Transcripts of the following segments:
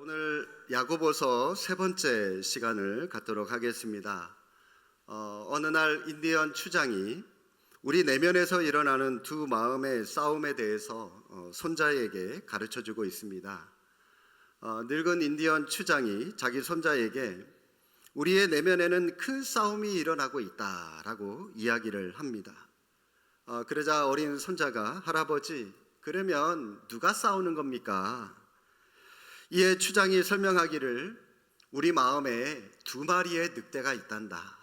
오늘 야고보서 세 번째 시간을 갖도록 하겠습니다. 어느 날 인디언 추장이 우리 내면에서 일어나는 두 마음의 싸움에 대해서 손자에게 가르쳐주고 있습니다. 늙은 인디언 추장이 자기 손자에게 우리의 내면에는 큰 싸움이 일어나고 있다라고 이야기를 합니다. 그러자 어린 손자가 할아버지, 그러면 누가 싸우는 겁니까? 이에 추장이 설명하기를 우리 마음에 두 마리의 늑대가 있단다.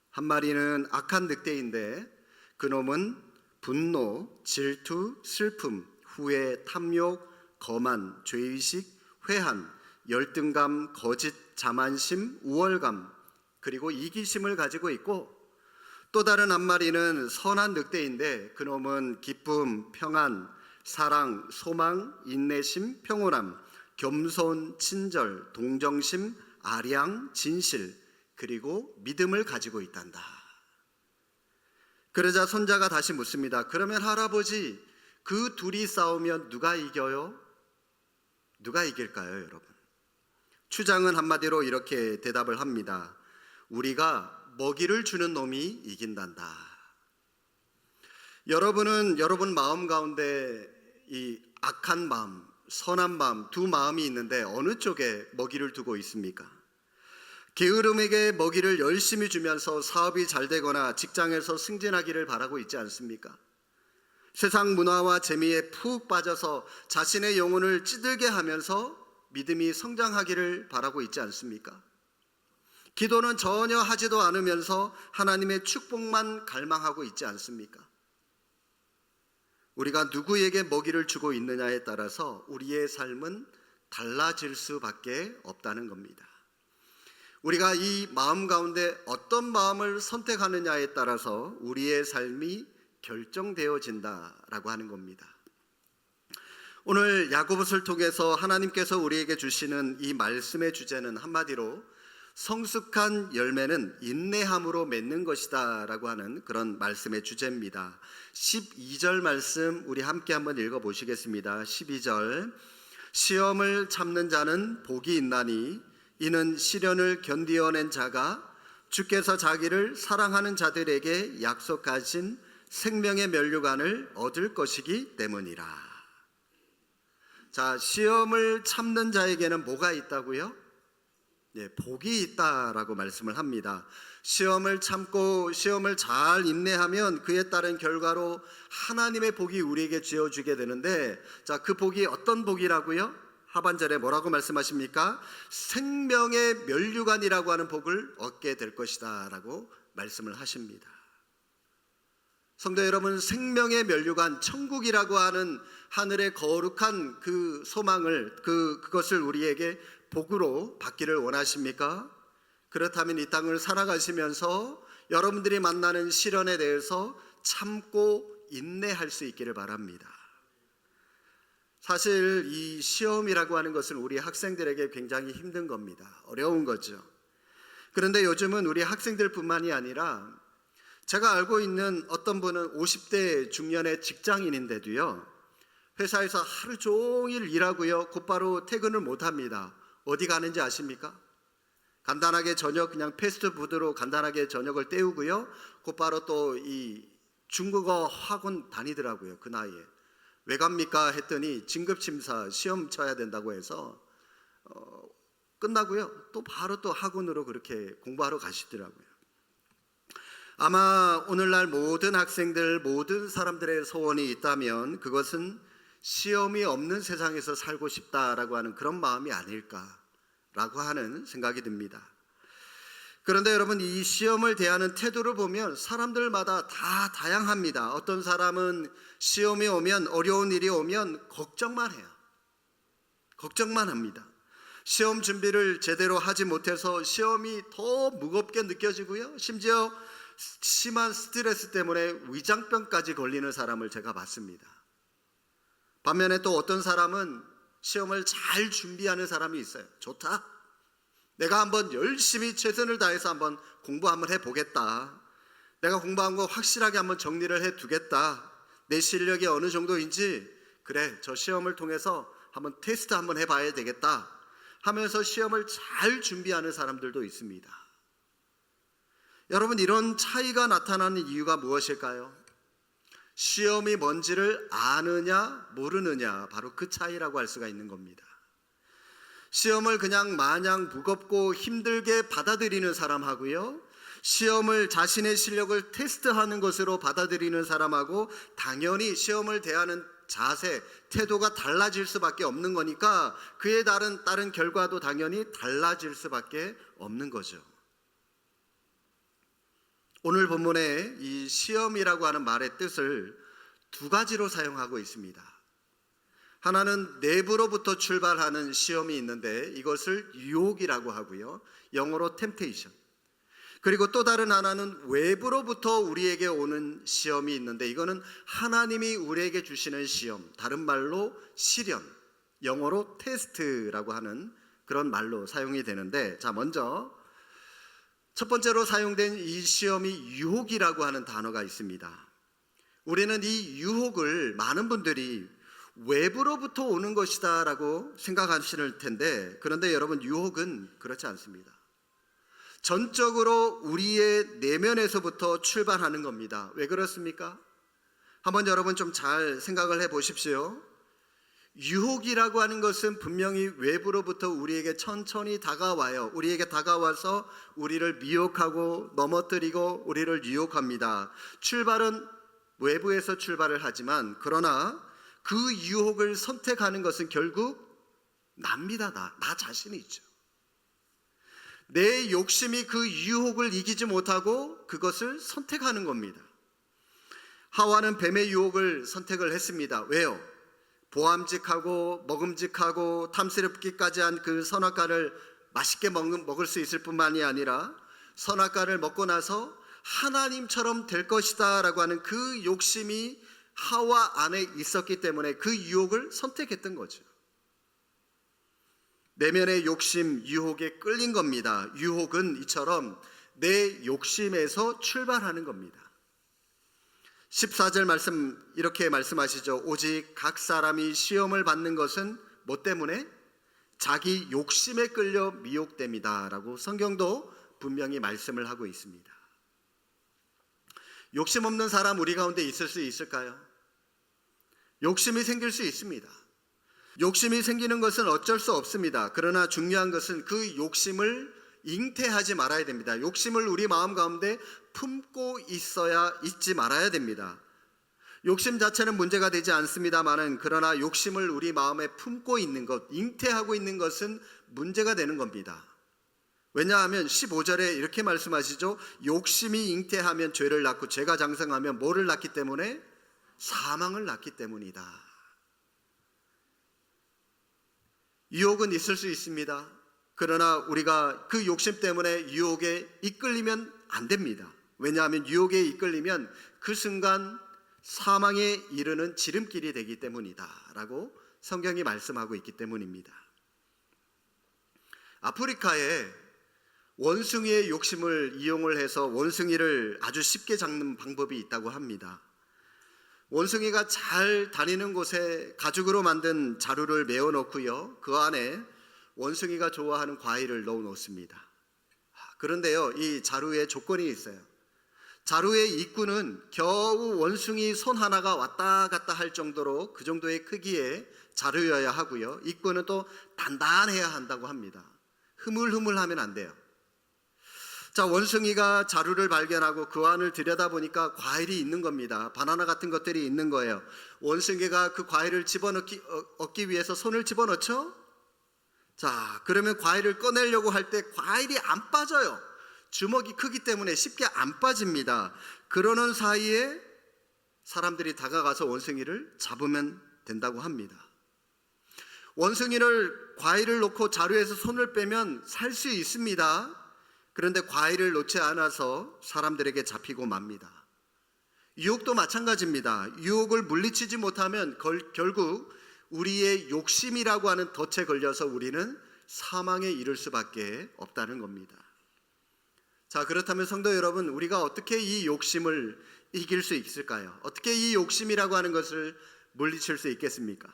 한 마리는 악한 늑대인데 그놈은 분노, 질투, 슬픔, 후회, 탐욕, 거만, 죄의식, 회한, 열등감, 거짓, 자만심, 우월감, 그리고 이기심을 가지고 있고, 또 다른 한 마리는 선한 늑대인데 그놈은 기쁨, 평안, 사랑, 소망, 인내심, 평온함, 겸손, 친절, 동정심, 아량, 진실, 그리고 믿음을 가지고 있단다. 그러자 손자가 다시 묻습니다. 그러면 할아버지, 그 둘이 싸우면 누가 이겨요? 누가 이길까요, 여러분? 추장은 한마디로 이렇게 대답을 합니다. 우리가 먹이를 주는 놈이 이긴단다. 여러분은 여러분 마음 가운데 이 악한 마음, 선한 마음, 두 마음이 있는데 어느 쪽에 먹이를 두고 있습니까? 게으름에게 먹이를 열심히 주면서 사업이 잘 되거나 직장에서 승진하기를 바라고 있지 않습니까? 세상 문화와 재미에 푹 빠져서 자신의 영혼을 찌들게 하면서 믿음이 성장하기를 바라고 있지 않습니까? 기도는 전혀 하지도 않으면서 하나님의 축복만 갈망하고 있지 않습니까? 우리가 누구에게 먹이를 주고 있느냐에 따라서 우리의 삶은 달라질 수밖에 없다는 겁니다. 우리가 이 마음 가운데 어떤 마음을 선택하느냐에 따라서 우리의 삶이 결정되어진다라고 하는 겁니다. 오늘 야고보서를 통해서 하나님께서 우리에게 주시는 이 말씀의 주제는 한마디로 성숙한 열매는 인내함으로 맺는 것이다 라고 하는 그런 말씀의 주제입니다. 12절 말씀 우리 함께 한번 읽어보시겠습니다. 12절, 시험을 참는 자는 복이 있나니 이는 시련을 견디어낸 자가 주께서 자기를 사랑하는 자들에게 약속하신 생명의 면류관을 얻을 것이기 때문이라. 자, 시험을 참는 자에게는 뭐가 있다고요? 복이 있다라고 말씀을 합니다. 시험을 참고 시험을 잘 인내하면 그에 따른 결과로 하나님의 복이 우리에게 주어지게 되는데, 자, 그 복이 어떤 복이라고요? 하반절에 뭐라고 말씀하십니까? 생명의 면류관이라고 하는 복을 얻게 될 것이다 라고 말씀을 하십니다. 성도 여러분, 생명의 면류관, 천국이라고 하는 하늘의 거룩한 그 소망을, 그것을 우리에게 복으로 받기를 원하십니까? 그렇다면 이 땅을 살아가시면서 여러분들이 만나는 시련에 대해서 참고 인내할 수 있기를 바랍니다. 사실 이 시험이라고 하는 것은 우리 학생들에게 굉장히 힘든 겁니다. 어려운 거죠. 그런데 요즘은 우리 학생들뿐만이 아니라 제가 알고 있는 어떤 분은 50대 중년의 직장인인데도요, 회사에서 하루 종일 일하고요, 곧바로 퇴근을 못합니다. 어디 가는지 아십니까? 간단하게 저녁 그냥 패스트푸드로 간단하게 저녁을 때우고요, 곧바로 또 이 중국어 학원 다니더라고요. 그 나이에. 왜 갑니까? 했더니 진급심사 시험 쳐야 된다고 해서 끝나고요, 또 바로 또 학원으로 그렇게 공부하러 가시더라고요. 아마 오늘날 모든 학생들, 모든 사람들의 소원이 있다면 그것은 시험이 없는 세상에서 살고 싶다라고 하는 그런 마음이 아닐까라고 하는 생각이 듭니다. 그런데 여러분, 이 시험을 대하는 태도를 보면 사람들마다 다 다양합니다. 어떤 사람은 시험이 오면, 어려운 일이 오면 걱정만 해요. 걱정만 합니다. 시험 준비를 제대로 하지 못해서 시험이 더 무겁게 느껴지고요, 심지어 심한 스트레스 때문에 위장병까지 걸리는 사람을 제가 봤습니다. 반면에 또 어떤 사람은 시험을 잘 준비하는 사람이 있어요. 좋다, 내가 한번 열심히 최선을 다해서 한번 공부 한번 해보겠다, 내가 공부한 거 확실하게 한번 정리를 해두겠다, 내 실력이 어느 정도인지, 그래, 저 시험을 통해서 한번 테스트 한번 해봐야 되겠다 하면서 시험을 잘 준비하는 사람들도 있습니다. 여러분, 이런 차이가 나타나는 이유가 무엇일까요? 시험이 뭔지를 아느냐 모르느냐, 바로 그 차이라고 할 수가 있는 겁니다. 시험을 그냥 마냥 무겁고 힘들게 받아들이는 사람하고요, 시험을 자신의 실력을 테스트하는 것으로 받아들이는 사람하고 당연히 시험을 대하는 자세, 태도가 달라질 수밖에 없는 거니까 그에 따른 결과도 당연히 달라질 수밖에 없는 거죠. 오늘 본문에 이 시험이라고 하는 말의 뜻을 두 가지로 사용하고 있습니다. 하나는 내부로부터 출발하는 시험이 있는데 이것을 유혹이라고 하고요, 영어로 temptation. 그리고 또 다른 하나는 외부로부터 우리에게 오는 시험이 있는데 이거는 하나님이 우리에게 주시는 시험, 다른 말로 시련, 영어로 테스트라고 하는 그런 말로 사용이 되는데, 자, 먼저 첫 번째로 사용된 이 시험이 유혹이라고 하는 단어가 있습니다. 우리는 이 유혹을 많은 분들이 외부로부터 오는 것이다 라고 생각하실 텐데, 그런데 여러분, 유혹은 그렇지 않습니다. 전적으로 우리의 내면에서부터 출발하는 겁니다. 왜 그렇습니까? 한번 여러분 좀 잘 생각을 해 보십시오. 유혹이라고 하는 것은 분명히 외부로부터 우리에게 천천히 다가와요. 우리에게 다가와서 우리를 미혹하고 넘어뜨리고 우리를 유혹합니다. 출발은 외부에서 출발을 하지만, 그러나 그 유혹을 선택하는 것은 결국 납니다. 나 자신이죠. 내 욕심이 그 유혹을 이기지 못하고 그것을 선택하는 겁니다. 하와는 뱀의 유혹을 선택을 했습니다. 왜요? 보암직하고 먹음직하고 탐스럽기까지 한 그 선악과를 맛있게 먹을 수 있을 뿐만이 아니라 선악과를 먹고 나서 하나님처럼 될 것이다 라고 하는 그 욕심이 하와 안에 있었기 때문에 그 유혹을 선택했던 거죠. 내면의 욕심, 유혹에 끌린 겁니다. 유혹은 이처럼 내 욕심에서 출발하는 겁니다. 14절 말씀 이렇게 말씀하시죠. 오직 각 사람이 시험을 받는 것은 뭐 때문에? 자기 욕심에 끌려 미혹됩니다 라고 성경도 분명히 말씀을 하고 있습니다. 욕심 없는 사람 우리 가운데 있을 수 있을까요? 욕심이 생길 수 있습니다. 욕심이 생기는 것은 어쩔 수 없습니다. 그러나 중요한 것은 그 욕심을 잉태하지 말아야 됩니다. 욕심을 우리 마음 가운데 품고 있지 말아야 됩니다. 욕심 자체는 문제가 되지 않습니다만은, 그러나 욕심을 우리 마음에 품고 있는 것, 잉태하고 있는 것은 문제가 되는 겁니다. 왜냐하면 15절에 이렇게 말씀하시죠. 욕심이 잉태하면 죄를 낳고 죄가 장성하면 뭐를 낳기 때문에? 사망을 낳기 때문이다. 유혹은 있을 수 있습니다. 그러나 우리가 그 욕심 때문에 유혹에 이끌리면 안 됩니다. 왜냐하면 유혹에 이끌리면 그 순간 사망에 이르는 지름길이 되기 때문이다 라고 성경이 말씀하고 있기 때문입니다. 아프리카에 원숭이의 욕심을 이용을 해서 원숭이를 아주 쉽게 잡는 방법이 있다고 합니다. 원숭이가 잘 다니는 곳에 가죽으로 만든 자루를 메워 놓고요, 그 안에 원숭이가 좋아하는 과일을 넣어 놓습니다. 그런데요, 이 자루에 조건이 있어요. 자루의 입구는 겨우 원숭이 손 하나가 왔다 갔다 할 정도로, 그 정도의 크기의 자루여야 하고요, 입구는 또 단단해야 한다고 합니다. 흐물흐물하면 안 돼요. 자, 원숭이가 자루를 발견하고 그 안을 들여다보니까 과일이 있는 겁니다. 바나나 같은 것들이 있는 거예요. 원숭이가 그 과일을 얻기 위해서 손을 집어넣죠? 자, 그러면 과일을 꺼내려고 할 때 과일이 안 빠져요. 주먹이 크기 때문에 쉽게 안 빠집니다. 그러는 사이에 사람들이 다가가서 원숭이를 잡으면 된다고 합니다. 원숭이를 과일을 놓고 자루에서 손을 빼면 살 수 있습니다. 그런데 과일을 놓지 않아서 사람들에게 잡히고 맙니다. 유혹도 마찬가지입니다. 유혹을 물리치지 못하면 결국 우리의 욕심이라고 하는 덫에 걸려서 우리는 사망에 이를 수밖에 없다는 겁니다. 자, 그렇다면 성도 여러분, 우리가 어떻게 이 욕심을 이길 수 있을까요? 어떻게 이 욕심이라고 하는 것을 물리칠 수 있겠습니까?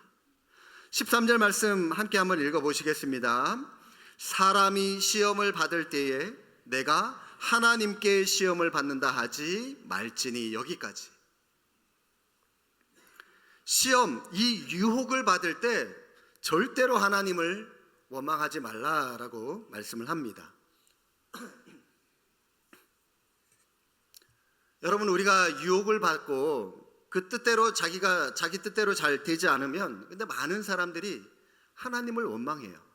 13절 말씀 함께 한번 읽어보시겠습니다. 사람이 시험을 받을 때에 내가 하나님께 시험을 받는다 하지 말지니. 여기까지. 시험, 이 유혹을 받을 때 절대로 하나님을 원망하지 말라라고 말씀을 합니다. 여러분, 우리가 유혹을 받고 그 뜻대로 자기 뜻대로 잘 되지 않으면, 근데 많은 사람들이 하나님을 원망해요.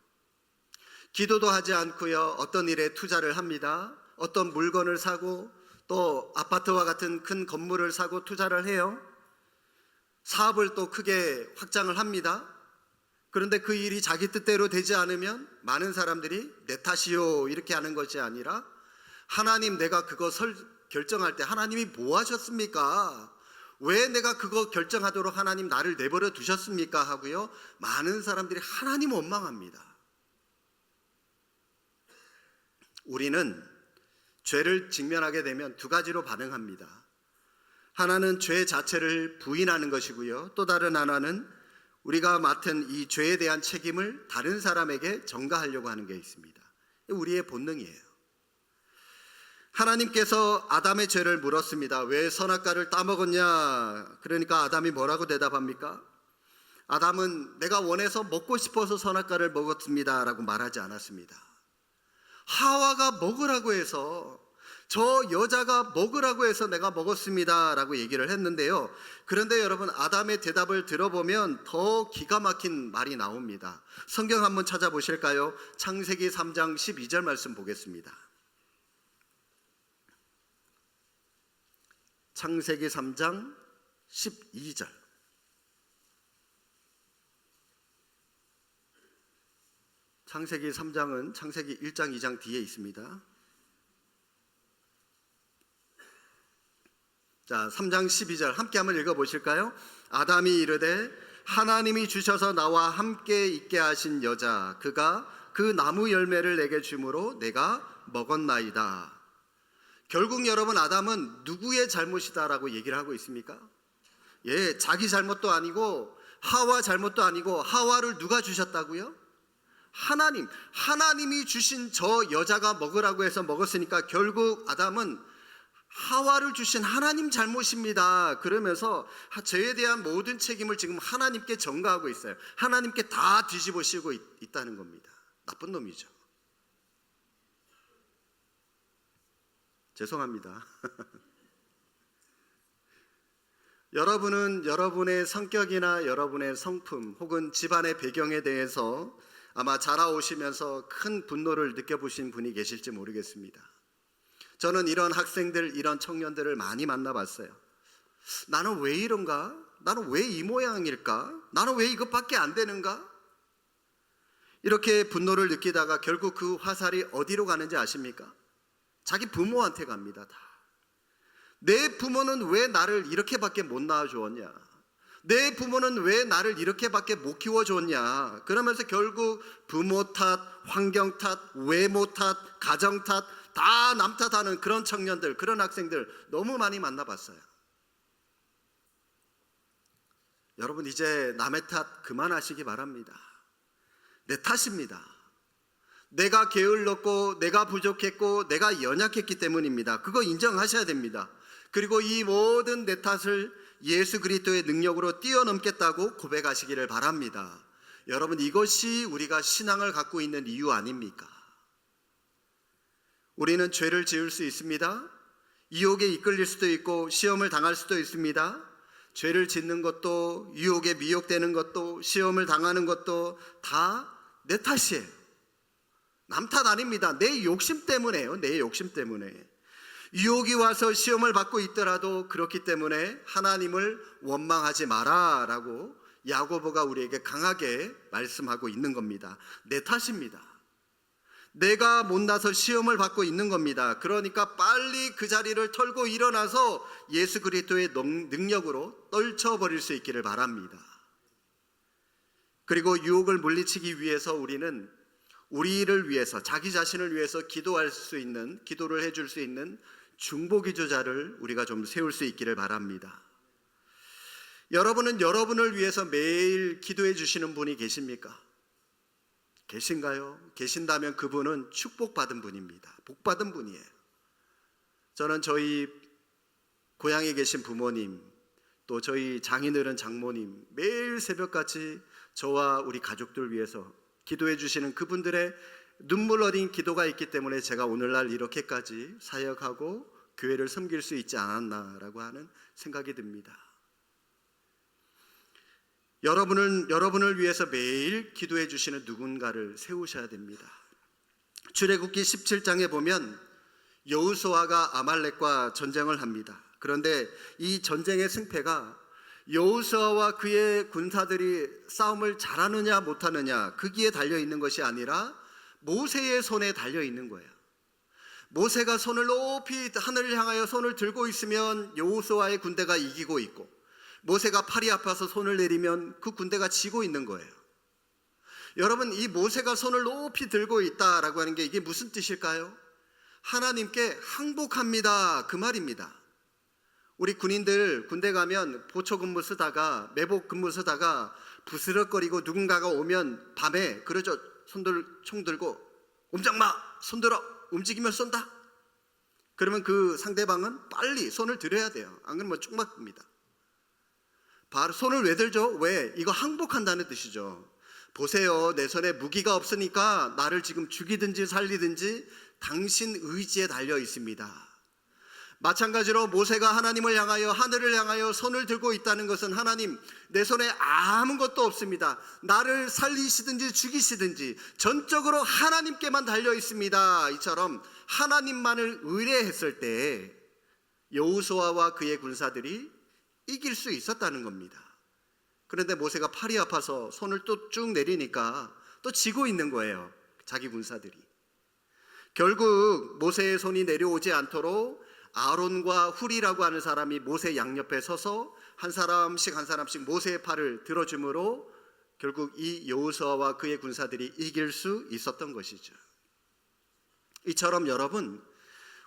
기도도 하지 않고요, 어떤 일에 투자를 합니다. 어떤 물건을 사고 또 아파트와 같은 큰 건물을 사고 투자를 해요. 사업을 또 크게 확장을 합니다. 그런데 그 일이 자기 뜻대로 되지 않으면 많은 사람들이 내 탓이요 이렇게 하는 것이 아니라, 하나님, 내가 그것을 결정할 때 하나님이 뭐 하셨습니까? 왜 내가 그거 결정하도록 하나님 나를 내버려 두셨습니까? 하고요, 많은 사람들이 하나님 원망합니다. 우리는 죄를 직면하게 되면 두 가지로 반응합니다. 하나는 죄 자체를 부인하는 것이고요, 또 다른 하나는 우리가 맡은 이 죄에 대한 책임을 다른 사람에게 전가하려고 하는 게 있습니다. 우리의 본능이에요. 하나님께서 아담의 죄를 물었습니다. 왜 선악과를 따먹었냐? 그러니까 아담이 뭐라고 대답합니까? 아담은 내가 원해서 먹고 싶어서 선악과를 먹었습니다 라고 말하지 않았습니다. 하와가 먹으라고 해서, 저 여자가 먹으라고 해서 내가 먹었습니다 라고 얘기를 했는데요. 그런데 여러분, 아담의 대답을 들어보면 더 기가 막힌 말이 나옵니다. 성경 한번 찾아보실까요? 창세기 3장 12절 말씀 보겠습니다. 창세기 3장 12절. 창세기 3장은 창세기 1장 2장 뒤에 있습니다. 자, 3장 12절 함께 한번 읽어보실까요? 아담이 이르되 하나님이 주셔서 나와 함께 있게 하신 여자, 그가 그 나무 열매를 내게 주므로 내가 먹었나이다. 결국 여러분, 아담은 누구의 잘못이다라고 얘기를 하고 있습니까? 예, 자기 잘못도 아니고 하와 잘못도 아니고, 하와를 누가 주셨다고요? 하나님이 주신 저 여자가 먹으라고 해서 먹었으니까 결국 아담은 하와를 주신 하나님 잘못입니다. 그러면서 죄에 대한 모든 책임을 지금 하나님께 전가하고 있어요. 하나님께 다 뒤집어 씌우고 있다는 겁니다. 나쁜 놈이죠. 죄송합니다. 여러분은 여러분의 성격이나 여러분의 성품 혹은 집안의 배경에 대해서 아마 자라오시면서 큰 분노를 느껴보신 분이 계실지 모르겠습니다. 저는 이런 학생들, 이런 청년들을 많이 만나봤어요. 나는 왜 이런가? 나는 왜 이 모양일까? 나는 왜 이것밖에 안 되는가? 이렇게 분노를 느끼다가 결국 그 화살이 어디로 가는지 아십니까? 자기 부모한테 갑니다. 다. 내 부모는 왜 나를 이렇게밖에 못 낳아주었냐? 내 부모는 왜 나를 이렇게밖에 못 키워줬냐? 그러면서 결국 부모 탓, 환경 탓, 외모 탓, 가정 탓, 다 남 탓하는 그런 청년들, 그런 학생들 너무 많이 만나봤어요. 여러분, 이제 남의 탓 그만하시기 바랍니다. 내 탓입니다. 내가 게을렀고, 내가 부족했고, 내가 연약했기 때문입니다. 그거 인정하셔야 됩니다. 그리고 이 모든 내 탓을 예수 그리스도의 능력으로 뛰어넘겠다고 고백하시기를 바랍니다. 여러분, 이것이 우리가 신앙을 갖고 있는 이유 아닙니까? 우리는 죄를 지을 수 있습니다. 유혹에 이끌릴 수도 있고 시험을 당할 수도 있습니다. 죄를 짓는 것도, 유혹에 미혹되는 것도, 시험을 당하는 것도 다 내 탓이에요. 남 탓 아닙니다. 내 욕심 때문에요. 내 욕심 때문에. 유혹이 와서 시험을 받고 있더라도 그렇기 때문에 하나님을 원망하지 마라 라고 야고보가 우리에게 강하게 말씀하고 있는 겁니다. 내 탓입니다. 내가 못나서 시험을 받고 있는 겁니다. 그러니까 빨리 그 자리를 털고 일어나서 예수 그리스도의 능력으로 떨쳐버릴 수 있기를 바랍니다. 그리고 유혹을 물리치기 위해서 우리는 우리를 위해서, 자기 자신을 위해서 기도할 수 있는, 기도를 해줄 수 있는 중보기도자를 우리가 좀 세울 수 있기를 바랍니다. 여러분은 여러분을 위해서 매일 기도해 주시는 분이 계십니까? 계신가요? 계신다면 그분은 축복받은 분입니다. 복받은 분이에요. 저는 저희 고향에 계신 부모님, 또 저희 장인어른 장모님 매일 새벽같이 저와 우리 가족들 위해서 기도해 주시는 그분들의 눈물 어린 기도가 있기 때문에 제가 오늘날 이렇게까지 사역하고 교회를 섬길 수 있지 않았나라고 하는 생각이 듭니다. 여러분을 위해서 매일 기도해 주시는 누군가를 세우셔야 됩니다. 출애굽기 17장에 보면 여호수아가 아말렉과 전쟁을 합니다. 그런데 이 전쟁의 승패가 여호수아와 그의 군사들이 싸움을 잘하느냐 못하느냐 거기에 달려 있는 것이 아니라 모세의 손에 달려 있는 거예요. 모세가 손을 높이 하늘을 향하여 손을 들고 있으면 여호수아의 군대가 이기고 있고, 모세가 팔이 아파서 손을 내리면 그 군대가 지고 있는 거예요. 여러분, 이 모세가 손을 높이 들고 있다라고 하는 게 이게 무슨 뜻일까요? 하나님께 항복합니다, 그 말입니다. 우리 군인들 군대 가면 보초 근무 쓰다가 매복 근무 쓰다가 부스럭거리고 누군가가 오면 밤에 그러죠. 총 들고 옴장마 손들어, 움직이면 쏜다. 그러면 그 상대방은 빨리 손을 들여야 돼요. 안 그러면 총 맞습니다. 바로 손을 왜 들죠? 왜? 이거 항복한다는 뜻이죠. 보세요, 내 손에 무기가 없으니까 나를 지금 죽이든지 살리든지 당신 의지에 달려 있습니다. 마찬가지로 모세가 하나님을 향하여, 하늘을 향하여 손을 들고 있다는 것은 하나님, 내 손에 아무것도 없습니다. 나를 살리시든지 죽이시든지 전적으로 하나님께만 달려 있습니다. 이처럼 하나님만을 의뢰했을 때 여호수아와 그의 군사들이 이길 수 있었다는 겁니다. 그런데 모세가 팔이 아파서 손을 또 쭉 내리니까 또 지고 있는 거예요, 자기 군사들이. 결국 모세의 손이 내려오지 않도록 아론과 훌이라고 하는 사람이 모세 양옆에 서서 한 사람씩 모세의 팔을 들어줌으로 결국 이 여호수아와 그의 군사들이 이길 수 있었던 것이죠. 이처럼 여러분,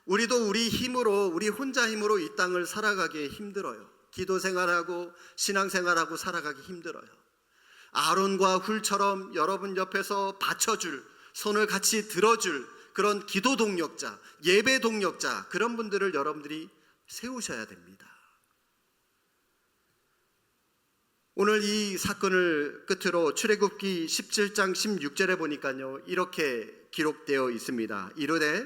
우리도 우리 힘으로, 우리 혼자 힘으로 이 땅을 살아가기 힘들어요. 기도 생활하고 신앙생활하고 살아가기 힘들어요. 아론과 훌처럼 여러분 옆에서 받쳐줄, 손을 같이 들어줄 그런 기도 동력자, 예배 동력자, 그런 분들을 여러분들이 세우셔야 됩니다. 오늘 이 사건을 끝으로 출애굽기 17장 16절에 보니까요, 이렇게 기록되어 있습니다. 이르되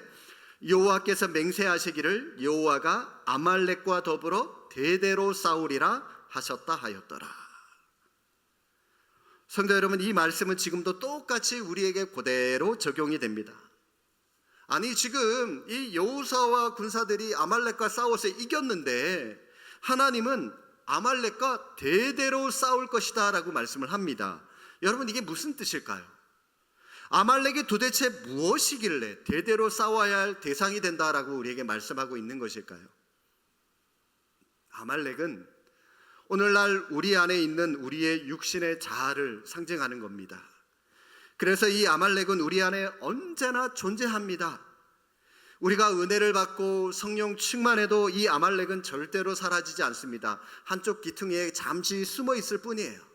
여호와께서 맹세하시기를 여호와가 아말렉과 더불어 대대로 싸우리라 하셨다 하였더라. 성도 여러분, 이 말씀은 지금도 똑같이 우리에게 그대로 적용이 됩니다. 아니, 지금 이 여호수아와 군사들이 아말렉과 싸워서 이겼는데 하나님은 아말렉과 대대로 싸울 것이다 라고 말씀을 합니다. 여러분, 이게 무슨 뜻일까요? 아말렉이 도대체 무엇이길래 대대로 싸워야 할 대상이 된다라고 우리에게 말씀하고 있는 것일까요? 아말렉은 오늘날 우리 안에 있는 우리의 육신의 자아를 상징하는 겁니다. 그래서 이 아말렉은 우리 안에 언제나 존재합니다. 우리가 은혜를 받고 성령 충만해도 이 아말렉은 절대로 사라지지 않습니다. 한쪽 기퉁에 잠시 숨어 있을 뿐이에요.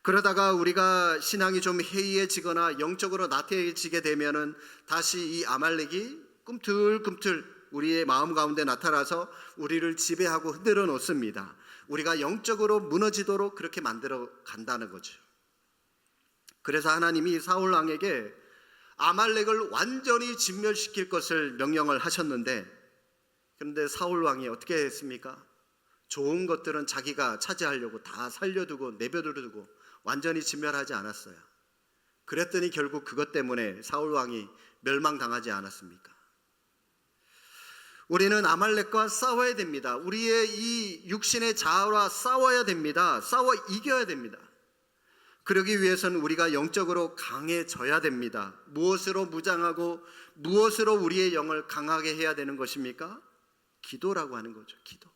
그러다가 우리가 신앙이 좀 해이해지거나 영적으로 나태해지게 되면은 다시 이 아말렉이 꿈틀꿈틀 우리의 마음 가운데 나타나서 우리를 지배하고 흔들어 놓습니다. 우리가 영적으로 무너지도록 그렇게 만들어 간다는 거죠. 그래서 하나님이 사울 왕에게 아말렉을 완전히 진멸시킬 것을 명령을 하셨는데, 그런데 사울 왕이 어떻게 했습니까? 좋은 것들은 자기가 차지하려고 다 살려두고 내버려두고 완전히 진멸하지 않았어요. 그랬더니 결국 그것 때문에 사울 왕이 멸망당하지 않았습니까? 우리는 아말렉과 싸워야 됩니다. 우리의 이 육신의 자아와 싸워야 됩니다. 싸워 이겨야 됩니다. 그러기 위해서는 우리가 영적으로 강해져야 됩니다. 무엇으로 무장하고 무엇으로 우리의 영을 강하게 해야 되는 것입니까? 기도라고 하는 거죠. 기도.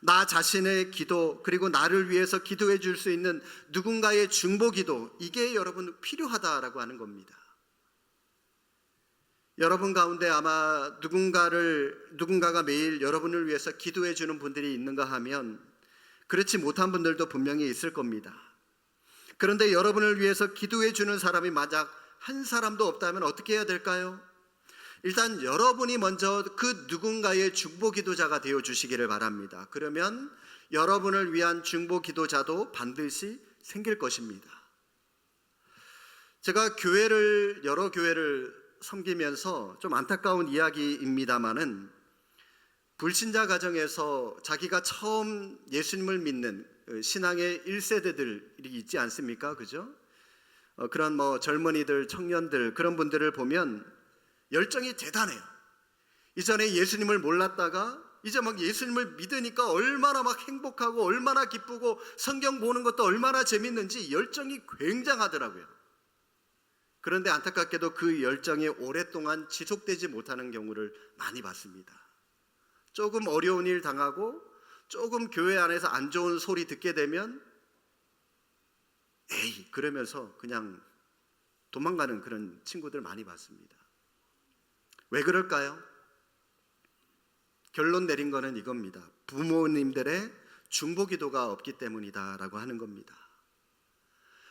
나 자신의 기도, 그리고 나를 위해서 기도해 줄 수 있는 누군가의 중보 기도, 이게 여러분 필요하다라고 하는 겁니다. 여러분 가운데 아마 누군가가 매일 여러분을 위해서 기도해 주는 분들이 있는가 하면 그렇지 못한 분들도 분명히 있을 겁니다. 그런데 여러분을 위해서 기도해 주는 사람이 만약 한 사람도 없다면 어떻게 해야 될까요? 일단 여러분이 먼저 그 누군가의 중보 기도자가 되어 주시기를 바랍니다. 그러면 여러분을 위한 중보 기도자도 반드시 생길 것입니다. 제가 여러 교회를 섬기면서 좀 안타까운 이야기입니다마는 불신자 가정에서 자기가 처음 예수님을 믿는 신앙의 1세대들이 있지 않습니까? 그죠? 그런 젊은이들, 청년들 그런 분들을 보면 열정이 대단해요. 이전에 예수님을 몰랐다가 이제 막 예수님을 믿으니까 얼마나 막 행복하고 얼마나 기쁘고 성경 보는 것도 얼마나 재밌는지 열정이 굉장하더라고요. 그런데 안타깝게도 그 열정이 오랫동안 지속되지 못하는 경우를 많이 봤습니다. 조금 어려운 일 당하고 조금 교회 안에서 안 좋은 소리 듣게 되면 에이 그러면서 그냥 도망가는 그런 친구들 많이 봤습니다. 왜 그럴까요? 결론 내린 거는 이겁니다. 부모님들의 중보 기도가 없기 때문이다라고 하는 겁니다.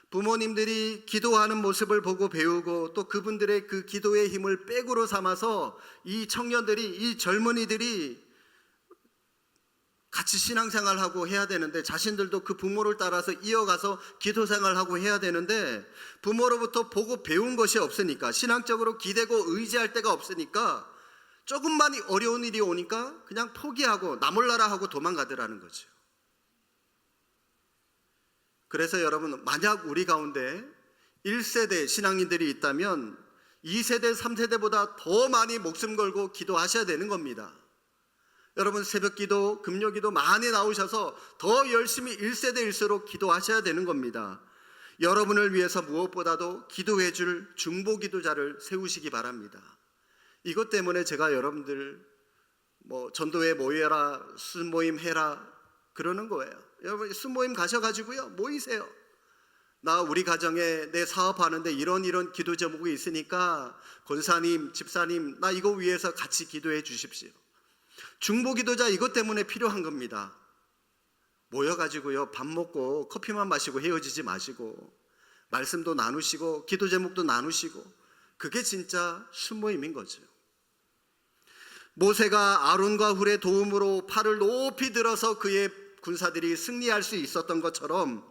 부모님들이 기도하는 모습을 보고 배우고 또 그분들의 그 기도의 힘을 백으로 삼아서 이 청년들이, 이 젊은이들이 같이 신앙생활하고 해야 되는데 자신들도 그 부모를 따라서 이어가서 기도생활하고 해야 되는데 부모로부터 보고 배운 것이 없으니까 신앙적으로 기대고 의지할 데가 없으니까 조금만 어려운 일이 오니까 그냥 포기하고 나 몰라라 하고 도망가더라는 거죠. 그래서 여러분 만약 우리 가운데 1세대 신앙인들이 있다면 2세대, 3세대보다 더 많이 목숨 걸고 기도하셔야 되는 겁니다. 여러분 새벽기도, 금요기도 많이 나오셔서 더 열심히 1세대일수록 기도하셔야 되는 겁니다. 여러분을 위해서 무엇보다도 기도해 줄 중보기도자를 세우시기 바랍니다. 이것 때문에 제가 여러분들 전도회 모여라, 순모임 해라 그러는 거예요. 여러분 순모임 가셔가지고요 모이세요. 나 우리 가정에 내 사업하는데 이런 기도 제목이 있으니까 권사님, 집사님 나 이거 위해서 같이 기도해 주십시오. 중보기도자 이것 때문에 필요한 겁니다. 모여가지고요 밥 먹고 커피만 마시고 헤어지지 마시고 말씀도 나누시고 기도 제목도 나누시고 그게 진짜 순모임인 거죠. 모세가 아론과 훌의 도움으로 팔을 높이 들어서 그의 군사들이 승리할 수 있었던 것처럼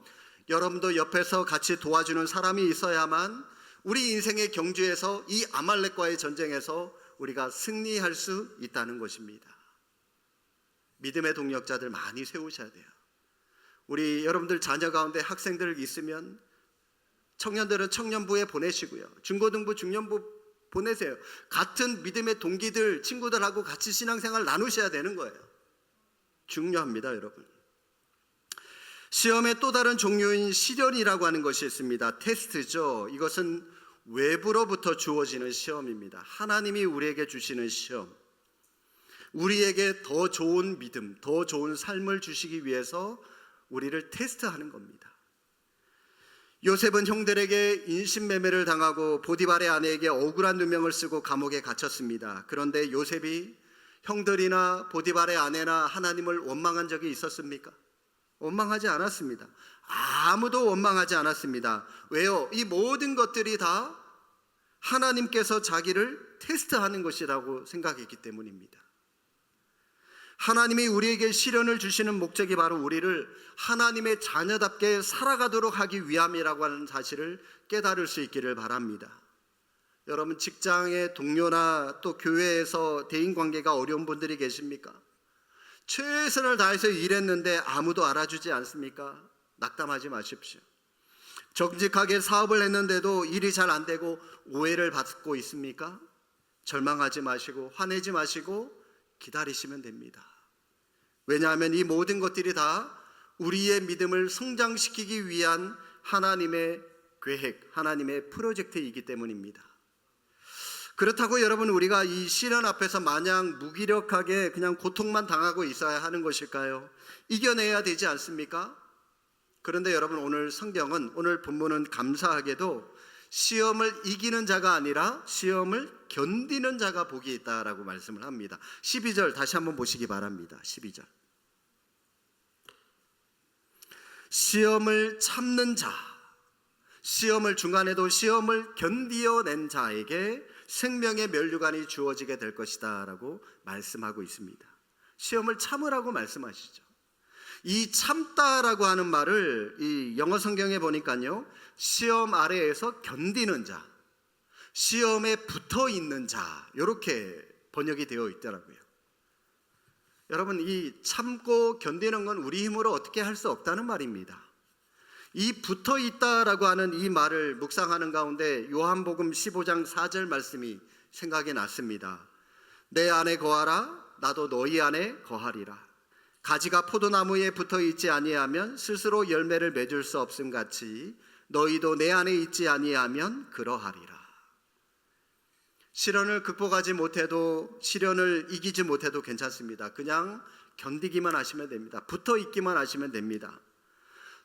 여러분도 옆에서 같이 도와주는 사람이 있어야만 우리 인생의 경주에서 이 아말렉과의 전쟁에서 우리가 승리할 수 있다는 것입니다. 믿음의 동력자들 많이 세우셔야 돼요. 우리 여러분들 자녀 가운데 학생들 있으면 청년들은 청년부에 보내시고요. 중고등부, 중년부 보내세요. 같은 믿음의 동기들, 친구들하고 같이 신앙생활 나누셔야 되는 거예요. 중요합니다, 여러분. 시험의 또 다른 종류인 시련이라고 하는 것이 있습니다. 테스트죠. 이것은 외부로부터 주어지는 시험입니다. 하나님이 우리에게 주시는 시험. 우리에게 더 좋은 믿음, 더 좋은 삶을 주시기 위해서 우리를 테스트하는 겁니다. 요셉은 형들에게 인신매매를 당하고 보디발의 아내에게 억울한 누명을 쓰고 감옥에 갇혔습니다. 그런데 요셉이 형들이나 보디발의 아내나 하나님을 원망한 적이 있었습니까? 원망하지 않았습니다. 아무도 원망하지 않았습니다. 왜요? 이 모든 것들이 다 하나님께서 자기를 테스트하는 것이라고 생각했기 때문입니다. 하나님이 우리에게 시련을 주시는 목적이 바로 우리를 하나님의 자녀답게 살아가도록 하기 위함이라고 하는 사실을 깨달을 수 있기를 바랍니다. 여러분 직장의 동료나 또 교회에서 대인관계가 어려운 분들이 계십니까? 최선을 다해서 일했는데 아무도 알아주지 않습니까? 낙담하지 마십시오. 정직하게 사업을 했는데도 일이 잘 안 되고 오해를 받고 있습니까? 절망하지 마시고 화내지 마시고 기다리시면 됩니다. 왜냐하면 이 모든 것들이 다 우리의 믿음을 성장시키기 위한 하나님의 계획, 하나님의 프로젝트이기 때문입니다. 그렇다고 여러분 우리가 이 시련 앞에서 마냥 무기력하게 그냥 고통만 당하고 있어야 하는 것일까요? 이겨내야 되지 않습니까? 그런데 여러분 오늘 성경은, 오늘 본문은 감사하게도 시험을 이기는 자가 아니라 시험을 견디는 자가 복이 있다라고 말씀을 합니다. 12절 다시 한번 보시기 바랍니다. 12절. 시험을 참는 자, 시험을 중간에도 시험을 견디어낸 자에게 생명의 면류관이 주어지게 될 것이다 라고 말씀하고 있습니다. 시험을 참으라고 말씀하시죠. 이 참다라고 하는 말을 이 영어 성경에 보니까요, 시험 아래에서 견디는 자, 시험에 붙어 있는 자, 이렇게 번역이 되어 있더라고요. 여러분, 이 참고 견디는 건 우리 힘으로 어떻게 할 수 없다는 말입니다. 이 붙어 있다라고 하는 이 말을 묵상하는 가운데 요한복음 15장 4절 말씀이 생각이 났습니다. 내 안에 거하라, 나도 너희 안에 거하리라. 가지가 포도나무에 붙어 있지 아니하면 스스로 열매를 맺을 수 없음 같이 너희도 내 안에 있지 아니하면 그러하리라. 시련을 극복하지 못해도, 시련을 이기지 못해도 괜찮습니다. 그냥 견디기만 하시면 됩니다. 붙어 있기만 하시면 됩니다.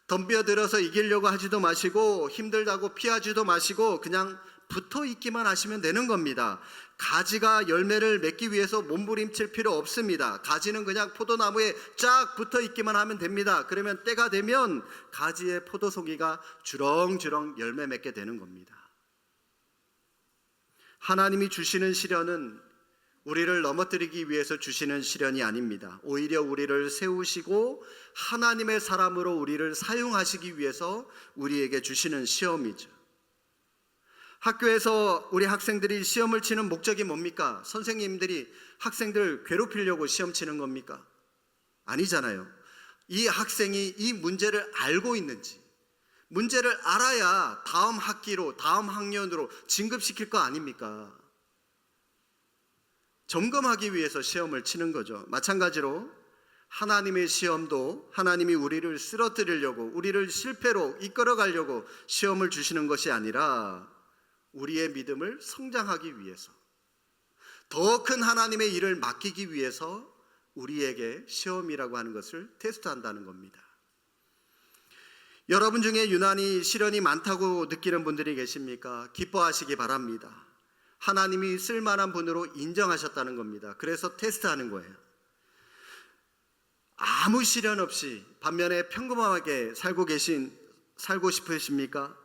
덤벼들어서 이기려고 하지도 마시고 힘들다고 피하지도 마시고 그냥 붙어 있기만 하시면 되는 겁니다. 가지가 열매를 맺기 위해서 몸부림칠 필요 없습니다. 가지는 그냥 포도나무에 쫙 붙어 있기만 하면 됩니다. 그러면 때가 되면 가지에 포도송이가 주렁주렁 열매 맺게 되는 겁니다. 하나님이 주시는 시련은 우리를 넘어뜨리기 위해서 주시는 시련이 아닙니다. 오히려 우리를 세우시고 하나님의 사람으로 우리를 사용하시기 위해서 우리에게 주시는 시험이죠. 학교에서 우리 학생들이 시험을 치는 목적이 뭡니까? 선생님들이 학생들 괴롭히려고 시험 치는 겁니까? 아니잖아요. 이 학생이 이 문제를 알고 있는지, 문제를 알아야 다음 학기로, 다음 학년으로 진급시킬 거 아닙니까? 점검하기 위해서 시험을 치는 거죠. 마찬가지로 하나님의 시험도 하나님이 우리를 쓰러뜨리려고, 우리를 실패로 이끌어가려고 시험을 주시는 것이 아니라 우리의 믿음을 성장하기 위해서, 더 큰 하나님의 일을 맡기기 위해서 우리에게 시험이라고 하는 것을 테스트한다는 겁니다. 여러분 중에 유난히 시련이 많다고 느끼는 분들이 계십니까? 기뻐하시기 바랍니다. 하나님이 쓸만한 분으로 인정하셨다는 겁니다. 그래서 테스트하는 거예요. 아무 시련 없이 반면에 평범하게 살고 싶으십니까?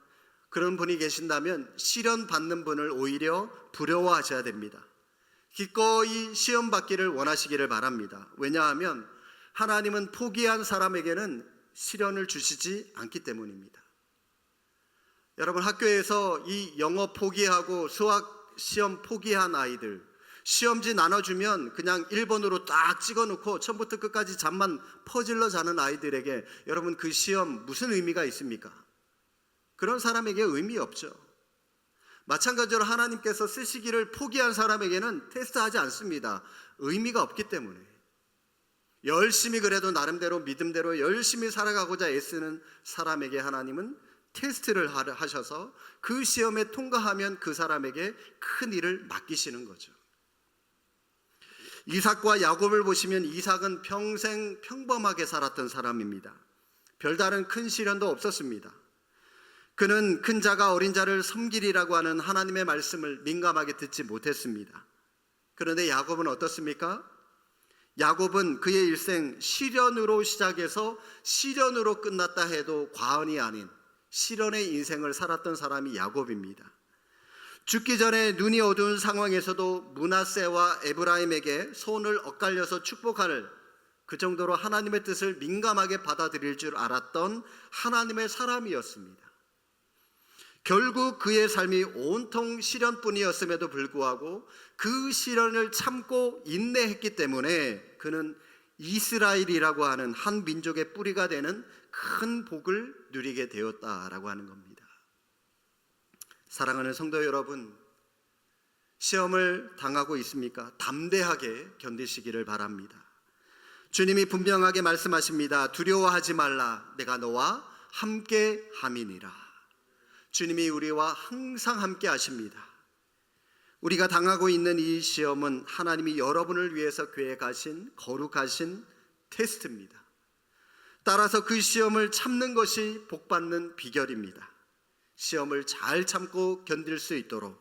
그런 분이 계신다면 시련 받는 분을 오히려 부러워하셔야 됩니다. 기꺼이 시험 받기를 원하시기를 바랍니다. 왜냐하면 하나님은 포기한 사람에게는 시련을 주시지 않기 때문입니다. 여러분, 학교에서 이 영어 포기하고 수학 시험 포기한 아이들, 시험지 나눠주면 그냥 1번으로 딱 찍어놓고 처음부터 끝까지 잠만 퍼질러 자는 아이들에게 여러분, 그 시험 무슨 의미가 있습니까? 그런 사람에게 의미 없죠. 마찬가지로 하나님께서 쓰시기를 포기한 사람에게는 테스트하지 않습니다. 의미가 없기 때문에. 열심히 그래도 나름대로 믿음대로 열심히 살아가고자 애쓰는 사람에게 하나님은 테스트를 하셔서 그 시험에 통과하면 그 사람에게 큰 일을 맡기시는 거죠. 이삭과 야곱을 보시면 이삭은 평생 평범하게 살았던 사람입니다. 별다른 큰 시련도 없었습니다. 그는 큰 자가 어린 자를 섬기리라고 하는 하나님의 말씀을 민감하게 듣지 못했습니다. 그런데 야곱은 어떻습니까? 야곱은 그의 일생 시련으로 시작해서 시련으로 끝났다 해도 과언이 아닌 시련의 인생을 살았던 사람이 야곱입니다. 죽기 전에 눈이 어두운 상황에서도 므낫세와 에브라임에게 손을 엇갈려서 축복할 그 정도로 하나님의 뜻을 민감하게 받아들일 줄 알았던 하나님의 사람이었습니다. 결국 그의 삶이 온통 시련뿐이었음에도 불구하고 그 시련을 참고 인내했기 때문에 그는 이스라엘이라고 하는 한 민족의 뿌리가 되는 큰 복을 누리게 되었다라고 하는 겁니다. 사랑하는 성도 여러분, 시험을 당하고 있습니까? 담대하게 견디시기를 바랍니다. 주님이 분명하게 말씀하십니다. 두려워하지 말라, 내가 너와 함께 함이니라. 주님이 우리와 항상 함께 하십니다. 우리가 당하고 있는 이 시험은 하나님이 여러분을 위해서 계획하신 거룩하신 테스트입니다. 따라서 그 시험을 참는 것이 복받는 비결입니다. 시험을 잘 참고 견딜 수 있도록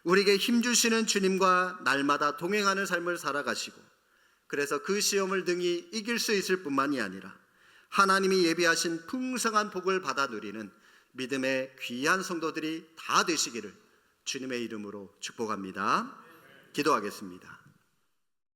우리에게 힘주시는 주님과 날마다 동행하는 삶을 살아가시고, 그래서 그 시험을 능히 이길 수 있을 뿐만이 아니라 하나님이 예비하신 풍성한 복을 받아 누리는 믿음의 귀한 성도들이 다 되시기를 주님의 이름으로 축복합니다. 기도하겠습니다.